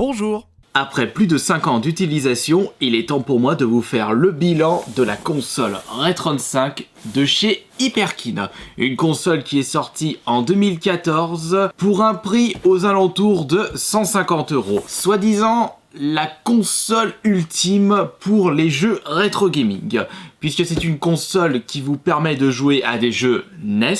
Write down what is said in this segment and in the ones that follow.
Bonjour. Après plus de 5 ans d'utilisation, il est temps pour moi de vous faire le bilan de la console Retron 5 de chez Hyperkin. Une console qui est sortie en 2014 pour un prix aux alentours de 150 €. Soi-disant la console ultime pour les jeux rétro gaming, puisque c'est une console qui vous permet de jouer à des jeux NES,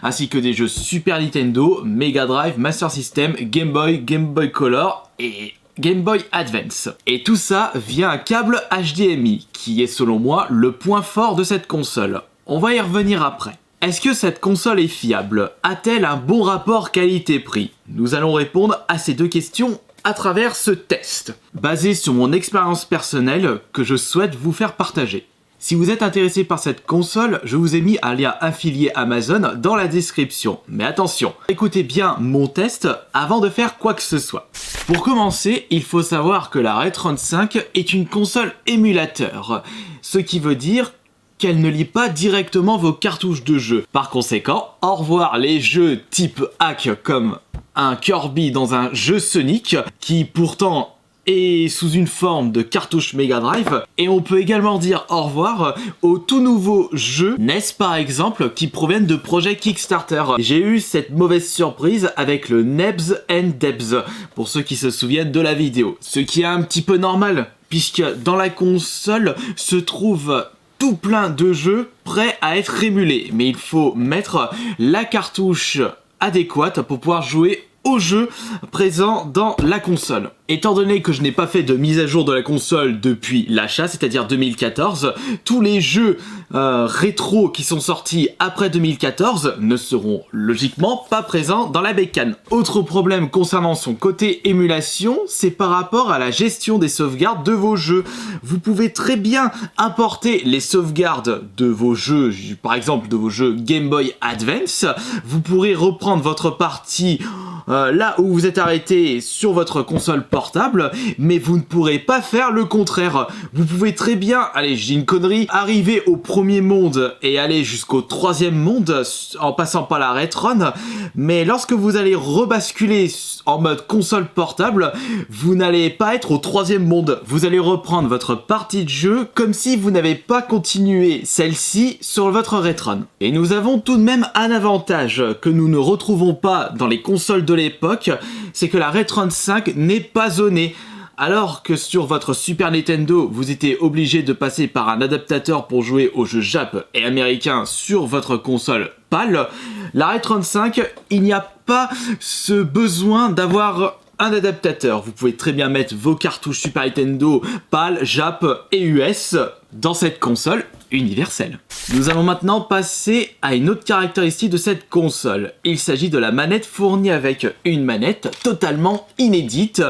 ainsi que des jeux Super Nintendo, Mega Drive, Master System, Game Boy, Game Boy Color et Game Boy Advance. Et tout ça via un câble HDMI, qui est selon moi le point fort de cette console. On va y revenir après. Est-ce que cette console est fiable? A-t-elle un bon rapport qualité-prix? Nous allons répondre à ces deux questions à travers ce test, basé sur mon expérience personnelle que je souhaite vous faire partager. Si vous êtes intéressé par cette console, je vous ai mis un lien affilié Amazon dans la description. Mais attention, écoutez bien mon test avant de faire quoi que ce soit. Pour commencer, il faut savoir que la Retron 5 est une console émulateur, ce qui veut dire qu'elle ne lit pas directement vos cartouches de jeu. Par conséquent, au revoir les jeux type hack comme un Kirby dans un jeu Sonic, qui pourtant est sous une forme de cartouche Mega Drive, et on peut également dire au revoir aux tout nouveaux jeux NES par exemple qui proviennent de projets Kickstarter. J'ai eu cette mauvaise surprise avec le Nebs and Debs, pour ceux qui se souviennent de la vidéo. Ce qui est un petit peu normal, puisque dans la console se trouve tout plein de jeux prêts à être émulés, mais il faut mettre la cartouche adéquate pour pouvoir jouer aux jeux présents dans la console. Étant donné que je n'ai pas fait de mise à jour de la console depuis l'achat, c'est-à-dire 2014, tous les jeux rétro qui sont sortis après 2014 ne seront logiquement pas présents dans la bécane. Autre problème concernant son côté émulation, c'est par rapport à la gestion des sauvegardes de vos jeux. Vous pouvez très bien importer les sauvegardes de vos jeux, par exemple de vos jeux Game Boy Advance. Vous pourrez reprendre votre partie là où vous êtes arrêté sur votre console portable, mais vous ne pourrez pas faire le contraire. Vous pouvez très bien, allez, je dis une connerie, arriver au premier monde et aller jusqu'au troisième monde en passant par la Retron, mais lorsque vous allez rebasculer en mode console portable, vous n'allez pas être au troisième monde. Vous allez reprendre votre partie de jeu comme si vous n'avez pas continué celle-ci sur votre Retron. Et nous avons tout de même un avantage que nous ne retrouvons pas dans les consoles de l'époque, c'est que la Retron 5 n'est pas zonée. Alors que sur votre Super Nintendo, vous étiez obligé de passer par un adaptateur pour jouer aux jeux Jap et américains sur votre console PAL, la Retron 5, il n'y a pas ce besoin d'avoir un adaptateur. Vous pouvez très bien mettre vos cartouches Super Nintendo, PAL, Jap et US dans cette console universelle. Nous allons maintenant passer à une autre caractéristique de cette console. Il s'agit de la manette fournie avec une manette totalement inédite,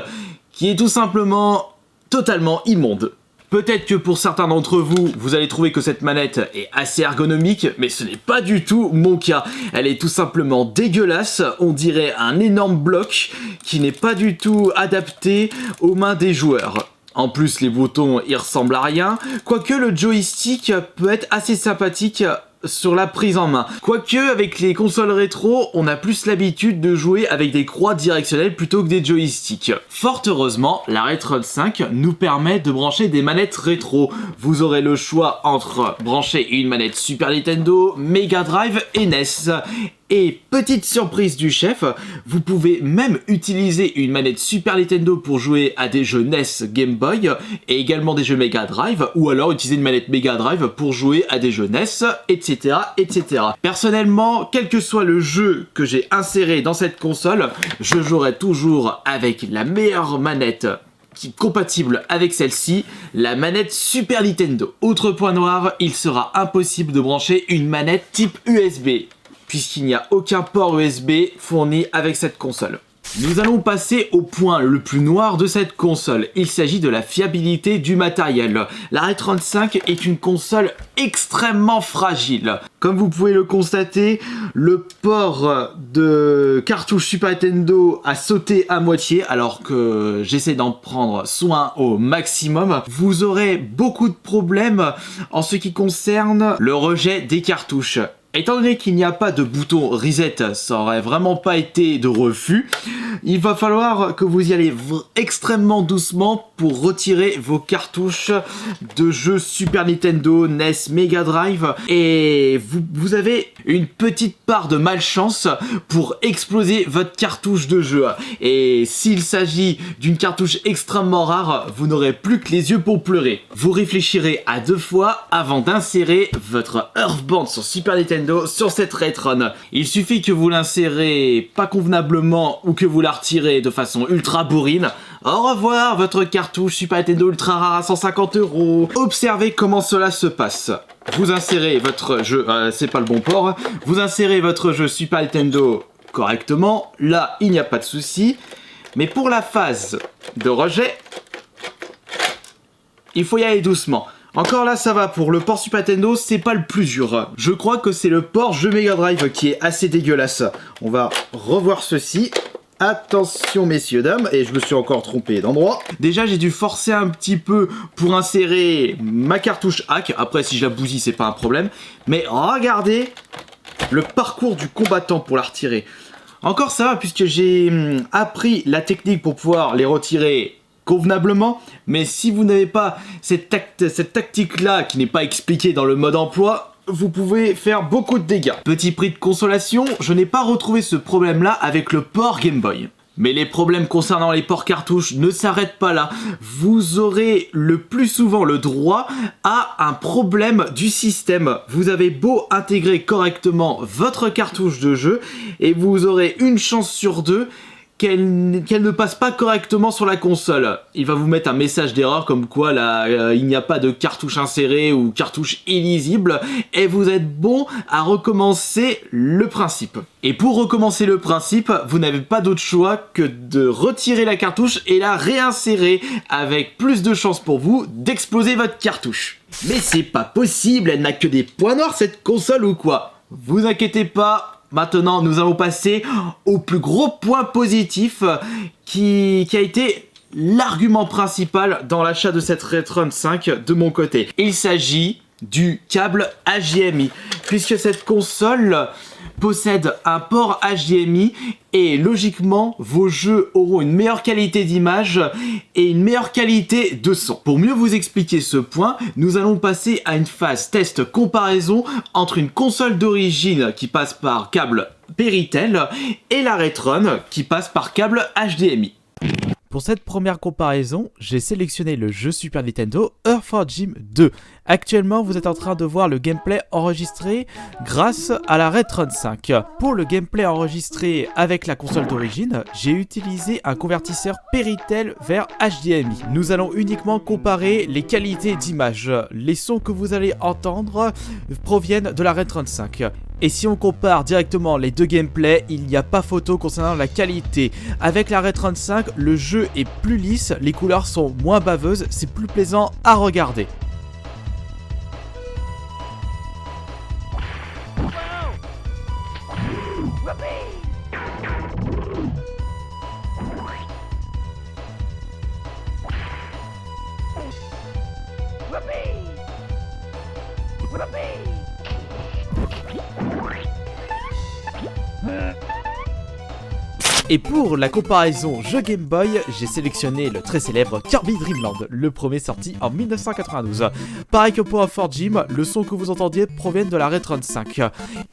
qui est tout simplement totalement immonde. Peut-être que pour certains d'entre vous, vous allez trouver que cette manette est assez ergonomique, mais ce n'est pas du tout mon cas. Elle est tout simplement dégueulasse, on dirait un énorme bloc qui n'est pas du tout adapté aux mains des joueurs. En plus, les boutons, ils ressemblent à rien, quoique le joystick peut être assez sympathique sur la prise en main. Quoique, avec les consoles rétro, on a plus l'habitude de jouer avec des croix directionnelles plutôt que des joysticks. Fort heureusement, la Retron 5 nous permet de brancher des manettes rétro. Vous aurez le choix entre brancher une manette Super Nintendo, Mega Drive et NES. Et petite surprise du chef, vous pouvez même utiliser une manette Super Nintendo pour jouer à des jeux NES Game Boy et également des jeux Mega Drive, ou alors utiliser une manette Mega Drive pour jouer à des jeux NES, etc. etc. Personnellement, quel que soit le jeu que j'ai inséré dans cette console, je jouerai toujours avec la meilleure manette compatible avec celle-ci, la manette Super Nintendo. Autre point noir, il sera impossible de brancher une manette type USB, puisqu'il n'y a aucun port USB fourni avec cette console. Nous allons passer au point le plus noir de cette console. Il s'agit de la fiabilité du matériel. La Retron 5 est une console extrêmement fragile. Comme vous pouvez le constater, le port de cartouche Super Nintendo a sauté à moitié alors que j'essaie d'en prendre soin au maximum. Vous aurez beaucoup de problèmes en ce qui concerne le rejet des cartouches. Étant donné qu'il n'y a pas de bouton reset, ça aurait vraiment pas été de refus, il va falloir que vous y allez extrêmement doucement pour retirer vos cartouches de jeux Super Nintendo, NES, Mega Drive, et vous avez une petite part de malchance pour exploser votre cartouche de jeu. Et s'il s'agit d'une cartouche extrêmement rare, vous n'aurez plus que les yeux pour pleurer. Vous réfléchirez à 2 fois avant d'insérer votre Earthbound sur Super Nintendo sur cette Retron. Il suffit que vous l'insérez pas convenablement ou que vous la retirez de façon ultra bourrine. Au revoir votre cartouche Super Nintendo ultra rare à 150 €. Observez comment cela se passe. Vous insérez votre jeu, c'est pas le bon port, vous insérez votre jeu Super Nintendo correctement, là il n'y a pas de souci, mais pour la phase de rejet, il faut y aller doucement. Encore là ça va, pour le port Super Nintendo c'est pas le plus dur. Je crois que c'est le port jeu Mega Drive qui est assez dégueulasse. On va revoir ceci. Attention messieurs dames, et je me suis encore trompé d'endroit. Déjà j'ai dû forcer un petit peu pour insérer ma cartouche hack. Après si je la bousille c'est pas un problème. Mais regardez le parcours du combattant pour la retirer. Encore ça va puisque j'ai appris la technique pour pouvoir les retirer convenablement. Mais si vous n'avez pas cette tactique là qui n'est pas expliquée dans le mode emploi, vous pouvez faire beaucoup de dégâts. Petit prix de consolation, je n'ai pas retrouvé ce problème-là avec le port Game Boy. Mais les problèmes concernant les ports cartouches ne s'arrêtent pas là. Vous aurez le plus souvent le droit à un problème du système. Vous avez beau intégrer correctement votre cartouche de jeu et vous aurez une chance sur 2 qu'elle ne passe pas correctement sur la console. Il va vous mettre un message d'erreur comme quoi là, il n'y a pas de cartouche insérée ou cartouche illisible, et vous êtes bon à recommencer le principe. Et pour recommencer le principe, vous n'avez pas d'autre choix que de retirer la cartouche et la réinsérer, avec plus de chances pour vous d'exploser votre cartouche. Mais c'est pas possible, elle n'a que des points noirs cette console ou quoi? Vous inquiétez pas. Maintenant, nous allons passer au plus gros point positif qui a été l'argument principal dans l'achat de cette Retron 5 de mon côté. Il s'agit du câble HDMI, puisque cette console possède un port HDMI et logiquement vos jeux auront une meilleure qualité d'image et une meilleure qualité de son. Pour mieux vous expliquer ce point, nous allons passer à une phase test comparaison entre une console d'origine qui passe par câble Péritel et la Retron qui passe par câble HDMI. Pour cette première comparaison, j'ai sélectionné le jeu Super Nintendo Earthbound Jim 2. Actuellement, vous êtes en train de voir le gameplay enregistré grâce à la Retron 5. Pour le gameplay enregistré avec la console d'origine, j'ai utilisé un convertisseur Péritel vers HDMI. Nous allons uniquement comparer les qualités d'image. Les sons que vous allez entendre proviennent de la Retron 5. Et si on compare directement les deux gameplays, il n'y a pas photo concernant la qualité. Avec la Retron 5, le jeu est plus lisse, les couleurs sont moins baveuses, c'est plus plaisant à regarder. Et pour la comparaison jeu Game Boy, j'ai sélectionné le très célèbre Kirby Dream Land, le premier sorti en 1992. Pareil que pour Earthbound Jim, le son que vous entendiez provient de la Retron 5.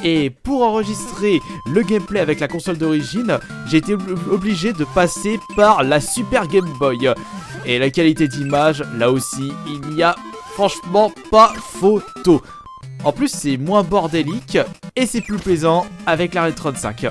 Et pour enregistrer le gameplay avec la console d'origine, j'ai été obligé de passer par la Super Game Boy. Et la qualité d'image, là aussi, il n'y a franchement pas photo. En plus, c'est moins bordélique et c'est plus plaisant avec la Retron 5.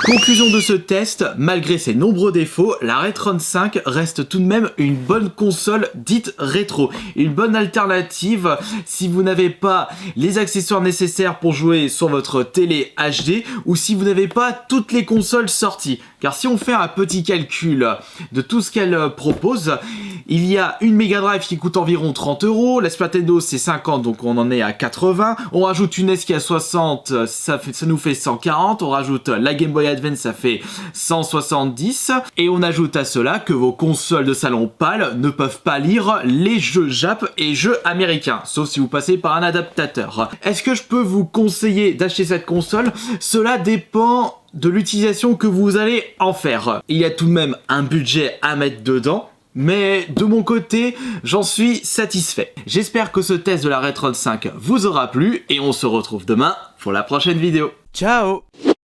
Conclusion de ce test, malgré ses nombreux défauts, la Retron 5 reste tout de même une bonne console dite rétro. Une bonne alternative si vous n'avez pas les accessoires nécessaires pour jouer sur votre télé HD ou si vous n'avez pas toutes les consoles sorties. Car si on fait un petit calcul de tout ce qu'elle propose, Il y a une Mega Drive qui coûte environ 30 €, la Super Nintendo c'est 50, donc on en est à 80. On rajoute une NES qui a 60, ça nous fait 140. On rajoute la Game Boy Advance, ça fait 170. Et on ajoute à cela que vos consoles de salon pâles ne peuvent pas lire les jeux Jap et jeux américains, sauf si vous passez par un adaptateur. Est-ce que je peux vous conseiller d'acheter cette console? Cela dépend de l'utilisation que vous allez en faire. Il y a tout de même un budget à mettre dedans, mais de mon côté, j'en suis satisfait. J'espère que ce test de la Retron 5 vous aura plu et on se retrouve demain pour la prochaine vidéo. Ciao!